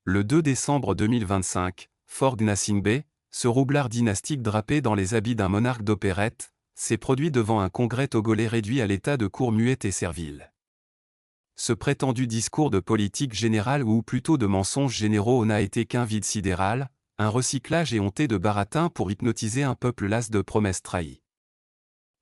Le 2 décembre 2025, Fort Gnassingbé, ce roublard dynastique drapé dans les habits d'un monarque d'opérette, s'est produit devant un congrès togolais réduit à l'état de cour muette et servile. Ce prétendu discours de politique générale ou plutôt de mensonges généraux n'a été qu'un vide sidéral, un recyclage éhonté de baratin pour hypnotiser un peuple las de promesses trahies.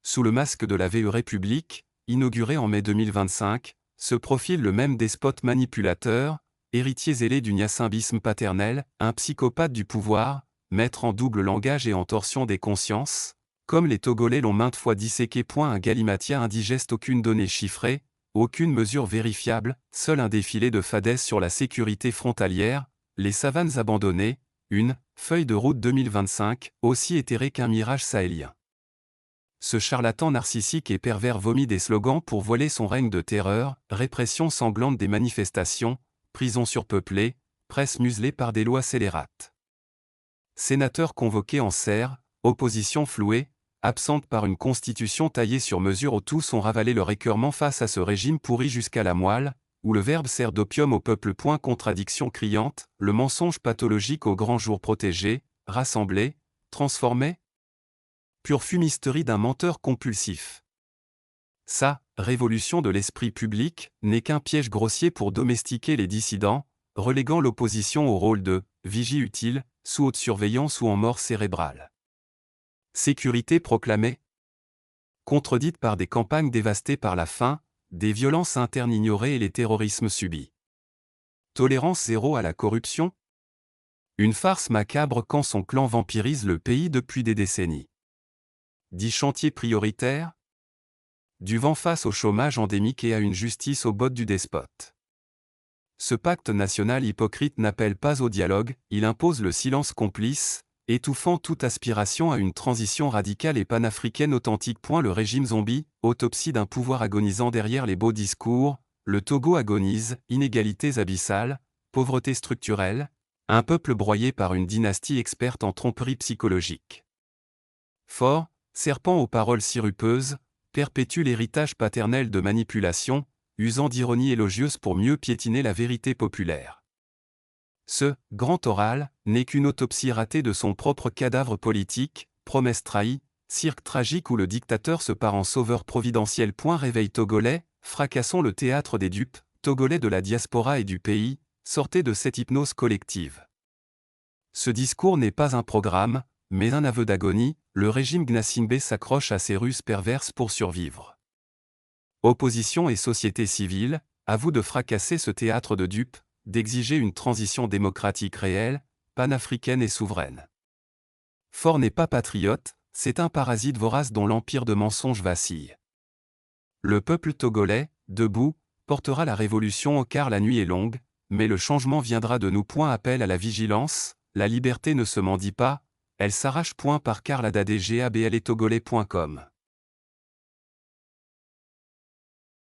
Sous le masque de la VE République, inauguré en mai 2025, se profile le même despote manipulateur, héritier zélé du nyassinbisme paternel, un psychopathe du pouvoir, maître en double langage et en torsion des consciences, comme les Togolais l'ont maintes fois disséqué. Un galimatia indigeste, aucune donnée chiffrée, aucune mesure vérifiable, seul un défilé de fadaises sur la sécurité frontalière, les savanes abandonnées, une feuille de route 2025, aussi éthérée qu'un mirage sahélien. Ce charlatan narcissique et pervers vomit des slogans pour voiler son règne de terreur, répression sanglante des manifestations, prisons surpeuplées, presse muselée par des lois scélérates. Sénateurs convoqués en serre, opposition flouée, absente par une constitution taillée sur mesure où tous ont ravalé leur écœurement face à ce régime pourri jusqu'à la moelle, où le verbe sert d'opium au peuple. Contradiction criante, le mensonge pathologique au grand jour protégé, rassemblé, transformé. Pure fumisterie d'un menteur compulsif. Sa révolution de l'esprit public n'est qu'un piège grossier pour domestiquer les dissidents, reléguant l'opposition au rôle de vigie utile, sous haute surveillance ou en mort cérébrale. Sécurité proclamée, contredite par des campagnes dévastées par la faim, des violences internes ignorées et les terrorismes subis. Tolérance zéro à la corruption. Une farce macabre quand son clan vampirise le pays depuis des décennies. 10 chantiers prioritaires. Du vent face au chômage endémique et à une justice aux bottes du despote. Ce pacte national hypocrite n'appelle pas au dialogue, il impose le silence complice, étouffant toute aspiration à une transition radicale et panafricaine authentique. Le régime zombie, autopsie d'un pouvoir agonisant derrière les beaux discours, le Togo agonise, inégalités abyssales, pauvreté structurelle, un peuple broyé par une dynastie experte en tromperie psychologique. Fort, serpent aux paroles sirupeuses, perpétue l'héritage paternel de manipulation, usant d'ironie élogieuse pour mieux piétiner la vérité populaire. Ce grand oral n'est qu'une autopsie ratée de son propre cadavre politique, promesse trahie, cirque tragique où le dictateur se part en sauveur providentiel. Réveil togolais, fracassons le théâtre des dupes, togolais de la diaspora et du pays, sortez de cette hypnose collective. Ce discours n'est pas un programme, mais un aveu d'agonie, le régime Gnassingbé s'accroche à ses ruses perverses pour survivre. Opposition et société civile, à vous de fracasser ce théâtre de dupes, d'exiger une transition démocratique réelle, panafricaine et souveraine. Fort n'est pas patriote, c'est un parasite vorace dont l'empire de mensonges vacille. Le peuple togolais, debout, portera la révolution car la nuit est longue, mais le changement viendra de nous. Appel à la vigilance, la liberté ne se mendie pas, elle s'arrache. Par Carla Dadé GABL et togolais.com